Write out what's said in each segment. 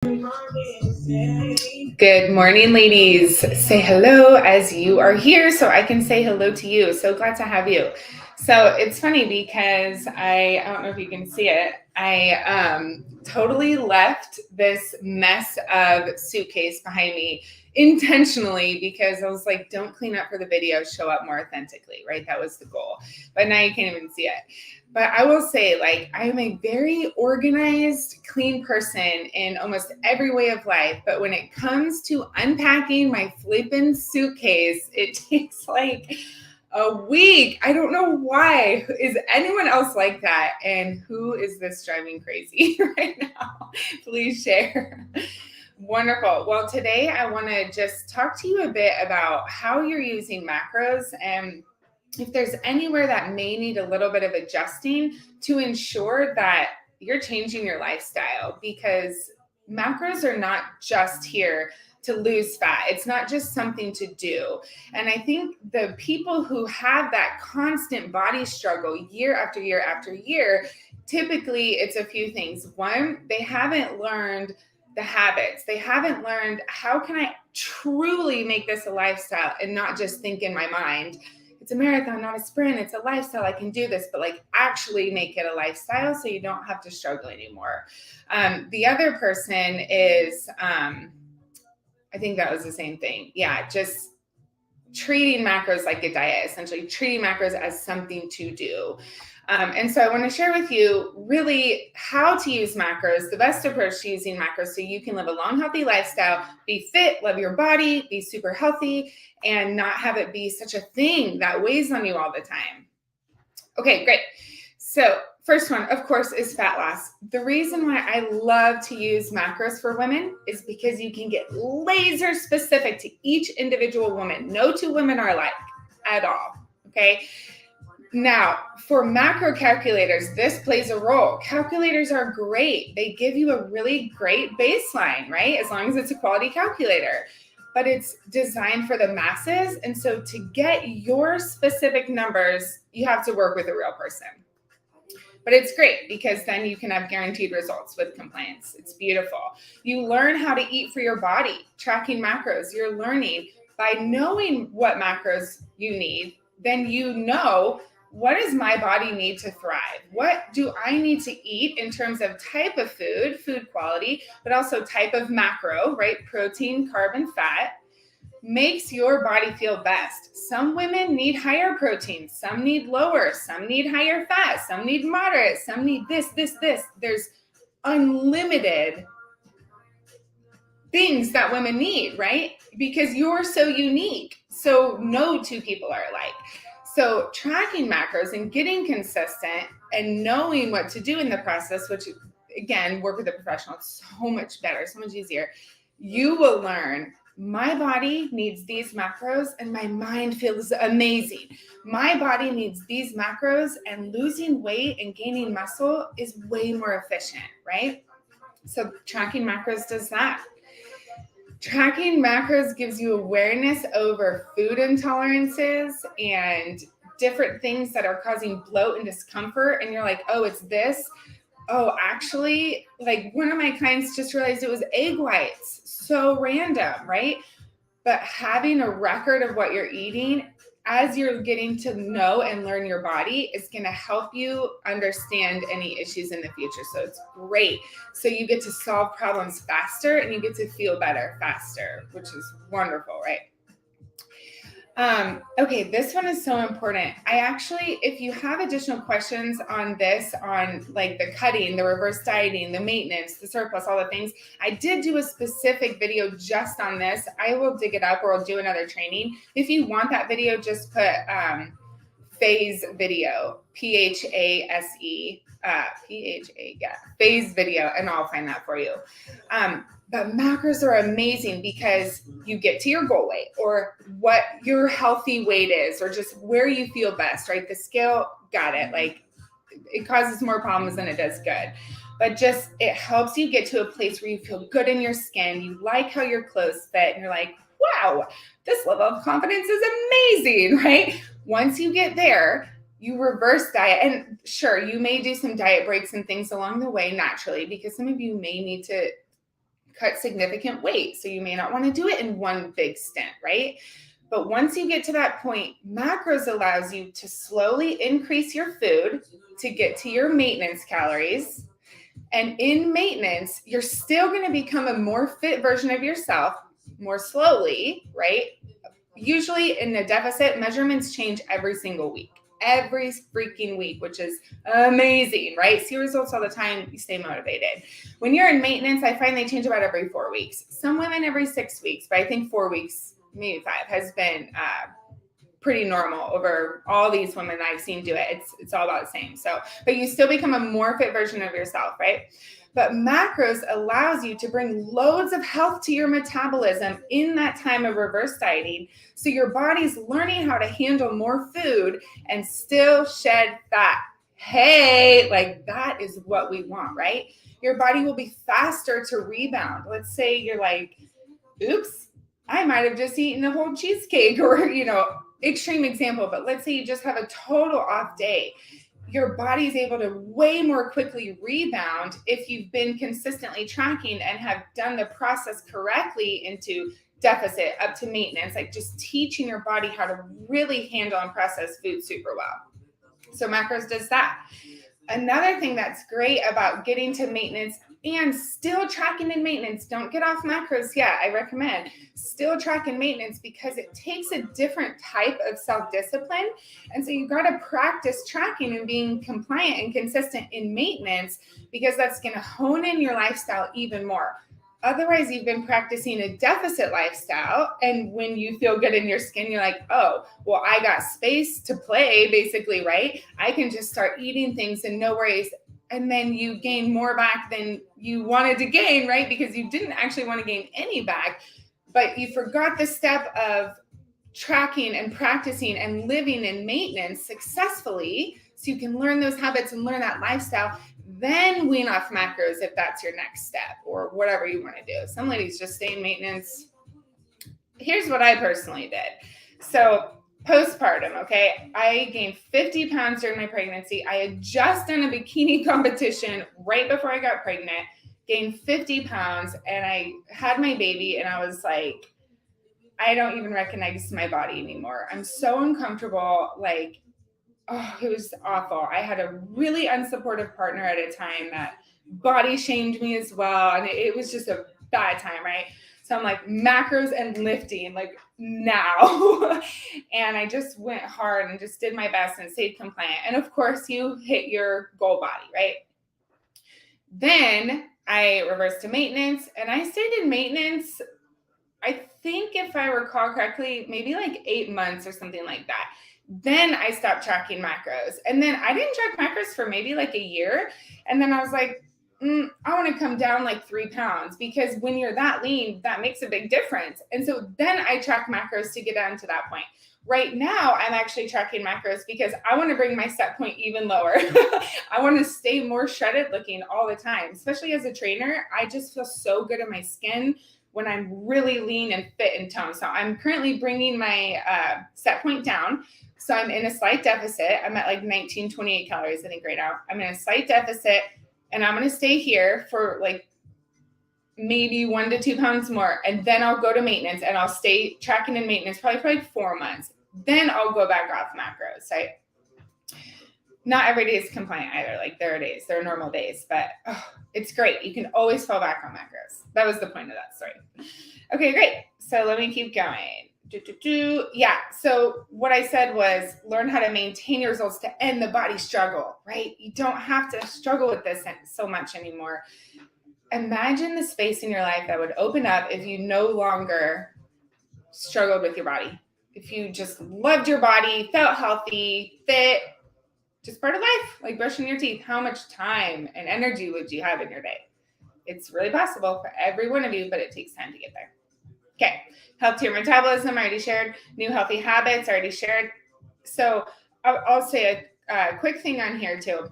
Good morning, ladies. Say hello as you are here so I can say hello to you. So glad to have you. So it's funny because I don't know if you can see it. I totally left this mess of suitcase behind me intentionally because I was like, don't clean up for the video, show up more authentically, right? That was the goal. But now you can't even see it. But I will say, like, I'm a very organized, clean person in almost every way of life. But when it comes to unpacking my flippin' suitcase, it takes like a week. I don't know why. Is anyone else like that? And who is this driving crazy right now? Please share. Wonderful. Well, today I want to just talk to you a bit about how you're using macros and if there's anywhere that may need a little bit of adjusting to ensure that you're changing your lifestyle, because macros are not just here to lose fat. It's not just something to do. And I think the people who have that constant body struggle year after year after year, typically it's a few things. One, they haven't learned the habits. They haven't learned, how can I truly make this a lifestyle and not just think in my mind, it's a marathon, not a sprint. It's a lifestyle. I can do this, but like actually make it a lifestyle so you don't have to struggle anymore. The other person is, I think that was the same thing. Yeah, just treating macros like a diet, essentially treating macros as something to do. And so I want to share with you really how to use macros, the best approach to using macros so you can live a long, healthy lifestyle, be fit, love your body, be super healthy, and not have it be such a thing that weighs on you all the time. Okay, great. So first one, of course, is fat loss. The reason why I love to use macros for women is because you can get laser specific to each individual woman. No two women are alike at all, okay? Now, for macro calculators, this plays a role. Calculators are great. They give you a really great baseline, right? As long as it's a quality calculator. But it's designed for the masses. And so to get your specific numbers, you have to work with a real person. But it's great because then you can have guaranteed results with compliance. It's beautiful. You learn how to eat for your body, tracking macros. You're learning by knowing what macros you need, then you know, what does my body need to thrive? What do I need to eat in terms of type of food, food quality, but also type of macro, right? Protein, carb, and fat makes your body feel best. Some women need higher protein, some need lower, some need higher fat, some need moderate, some need this. There's unlimited things that women need, right? Because you're so unique. So no two people are alike. So tracking macros and getting consistent and knowing what to do in the process, which again, work with a professional, it's so much better, so much easier. You will learn, my body needs these macros and my mind feels amazing. My body needs these macros and losing weight and gaining muscle is way more efficient, right? So tracking macros does that. Tracking macros gives you awareness over food intolerances and different things that are causing bloat and discomfort. And you're like, oh, it's this. Oh, actually, like one of my clients just realized it was egg whites. So random, right? But having a record of what you're eating as you're getting to know and learn your body is going to help you understand any issues in the future. So it's great. So you get to solve problems faster and you get to feel better faster, which is wonderful, right? Okay, this one is so important. I actually, if you have additional questions on this, on like the cutting, the reverse dieting, the maintenance, the surplus, all the things, I did do a specific video just on this. I will dig it up or I'll do another training. If you want that video, just put phase video, Phase, yeah, phase video, and I'll find that for you. But macros are amazing because you get to your goal weight or what your healthy weight is, or just where you feel best, right? The scale, got it. Like it causes more problems than it does good. But just, it helps you get to a place where you feel good in your skin. You like how your clothes fit and you're like, wow, this level of confidence is amazing, right? Once you get there, you reverse diet. And sure, you may do some diet breaks and things along the way naturally, because some of you may need to cut significant weight. So you may not want to do it in one big stint, right? But once you get to that point, macros allows you to slowly increase your food to get to your maintenance calories. And in maintenance, you're still going to become a more fit version of yourself more slowly, right? Usually in a deficit, measurements change every single week, every freaking week, which is amazing, right? See results all the time, you stay motivated. When you're in maintenance, I find they change about every 4 weeks. Some women every 6 weeks, but I think 4 weeks, maybe 5, has been pretty normal over all these women I've seen do it. It's all about the same. So, but you still become a more fit version of yourself, right? But macros allows you to bring loads of health to your metabolism in that time of reverse dieting. So your body's learning how to handle more food and still shed fat. Hey, like that is what we want, right? Your body will be faster to rebound. Let's say you're like, oops, I might have just eaten a whole cheesecake, or, extreme example, but let's say you just have a total off day. Your body's able to way more quickly rebound if you've been consistently tracking and have done the process correctly into deficit up to maintenance, like just teaching your body how to really handle and process food super well. So macros does that. Another thing that's great about getting to maintenance and still tracking in maintenance, don't get off macros yet, I recommend still tracking maintenance, because it takes a different type of self-discipline. And so you got to practice tracking and being compliant and consistent in maintenance, because that's going to hone in your lifestyle even more. Otherwise, you've been practicing a deficit lifestyle, and when you feel good in your skin, you're like, oh, well, I got space to play, basically, right? I can just start eating things and no worries. And then you gain more back than you wanted to gain, right? Because you didn't actually want to gain any back, but you forgot the step of tracking and practicing and living in maintenance successfully, so you can learn those habits and learn that lifestyle. Then wean off macros if that's your next step, or whatever you want to do. Some ladies just stay in maintenance. Here's what I personally did. So postpartum, okay, I gained 50 pounds during my pregnancy. I had just done a bikini competition right before I got pregnant, gained 50 pounds, and I had my baby, and I was like, I don't even recognize my body anymore. I'm so uncomfortable. Like, oh, it was awful. I had a really unsupportive partner at a time that body shamed me as well. And it was just a bad time, right? So I'm like, macros and lifting, like now. And I just went hard and just did my best and stayed compliant. And of course, you hit your goal body, right? Then I reversed to maintenance, and I stayed in maintenance, I think if I recall correctly, maybe like 8 months or something like that. Then I stopped tracking macros. And then I didn't track macros for maybe like a year. And then I was like, I want to come down like 3 pounds, because when you're that lean, that makes a big difference. And so then I track macros to get down to that point. Right now, I'm actually tracking macros because I want to bring my set point even lower. I want to stay more shredded looking all the time, especially as a trainer. I just feel so good in my skin when I'm really lean and fit and toned. So I'm currently bringing my set point down. So I'm in a slight deficit. I'm at like 1928 calories, I think, right now. I'm in a slight deficit, and I'm going to stay here for like maybe 1 to 2 pounds more. And then I'll go to maintenance, and I'll stay tracking in maintenance probably for like 4 months. Then I'll go back off macros. Right? Not every day is compliant either. Like there are normal days, but it's great. You can always fall back on macros. That was the point of that story. Okay, great. So let me keep going. Yeah. So what I said was learn how to maintain your results to end the body struggle, right? You don't have to struggle with this so much anymore. Imagine the space in your life that would open up if you no longer struggled with your body. If you just loved your body, felt healthy, fit, just part of life, like brushing your teeth. How much time and energy would you have in your day? It's really possible for every one of you, but it takes time to get there. Okay, help to your metabolism, I already shared. New healthy habits, I already shared. So I'll say a quick thing on here too.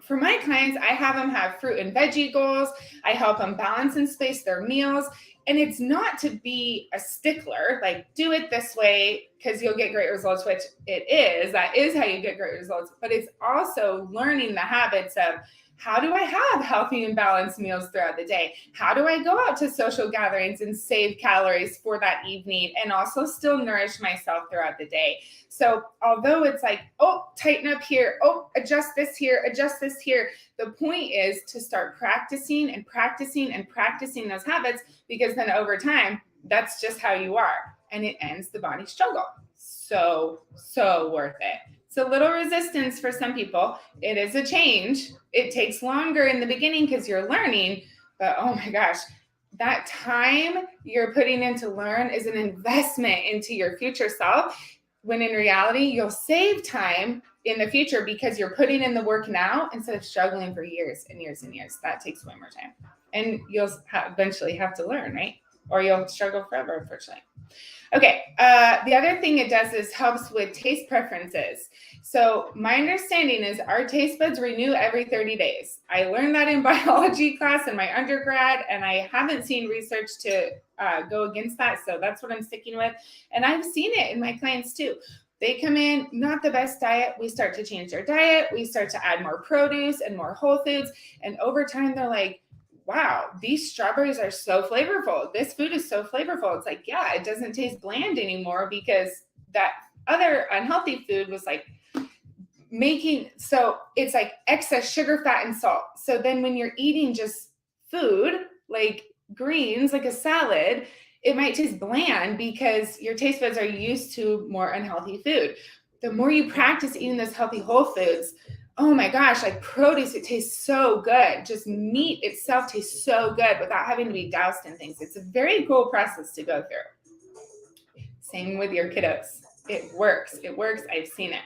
For my clients, I have them have fruit and veggie goals. I help them balance and space their meals. And it's not to be a stickler, like do it this way because you'll get great results, which it is. That is how you get great results. But it's also learning the habits of How do I have healthy and balanced meals throughout the day? How do I go out to social gatherings and save calories for that evening and also still nourish myself throughout the day? So although it's like, oh, tighten up here, oh, adjust this here, the point is to start practicing and practicing and practicing those habits, because then over time, that's just how you are. And it ends the body struggle. So worth it. It's a little resistance for some people. It is a change. It takes longer in the beginning because you're learning, but oh my gosh, that time you're putting in to learn is an investment into your future self, when in reality, you'll save time in the future because you're putting in the work now instead of struggling for years and years and years. That takes way more time. And you'll eventually have to learn, right? Or you'll struggle forever, unfortunately. Okay, the other thing it does is helps with taste preferences. So my understanding is our taste buds renew every 30 days. I learned that in biology class in my undergrad, and I haven't seen research to go against that. So that's what I'm sticking with. And I've seen it in my clients too. They come in, not the best diet. We start to change their diet. We start to add more produce and more whole foods. And over time, they're like, wow, these strawberries are so flavorful. This food is so flavorful. It's like, yeah, it doesn't taste bland anymore because that other unhealthy food was like so it's like excess sugar, fat, and salt. So then when you're eating just food, like greens, like a salad, it might taste bland because your taste buds are used to more unhealthy food. The more you practice eating those healthy whole foods, oh my gosh, like produce, it tastes so good. Just meat itself tastes so good without having to be doused in things. It's a very cool process to go through. Same with your kiddos. It works. It works. I've seen it.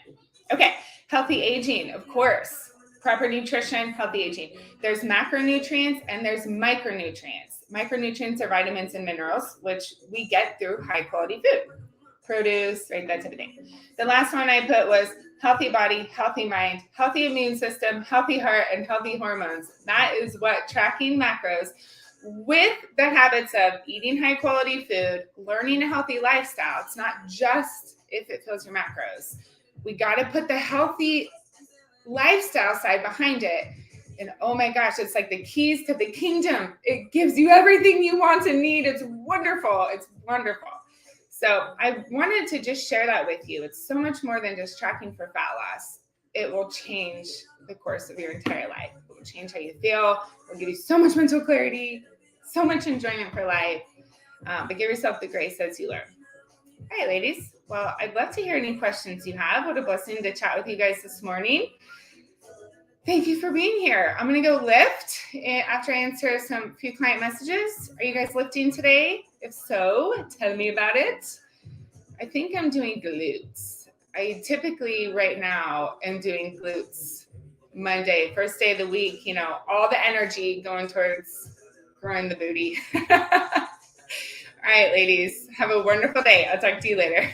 Okay, healthy aging, of course. Proper nutrition, healthy aging. There's macronutrients and there's micronutrients. Micronutrients are vitamins and minerals, which we get through high quality food. Produce, right, that type of thing. The last one I put was healthy body, healthy mind, healthy immune system, healthy heart, and healthy hormones. That is what tracking macros with the habits of eating high quality food, learning a healthy lifestyle. It's not just if it fills your macros. We got to put the healthy lifestyle side behind it. And oh my gosh, it's like the keys to the kingdom. It gives you everything you want and need. It's wonderful. It's wonderful. So I wanted to just share that with you. It's so much more than just tracking for fat loss. It will change the course of your entire life. It will change how you feel. It will give you so much mental clarity, so much enjoyment for life. But give yourself the grace as you learn. All right, ladies. Well, I'd love to hear any questions you have. What a blessing to chat with you guys this morning. Thank you for being here. I'm going to go lift after I answer few client messages. Are you guys lifting today? If so, tell me about it. I think I'm doing glutes. I typically right now am doing glutes Monday, first day of the week, all the energy going towards growing the booty. All right, ladies, have a wonderful day. I'll talk to you later.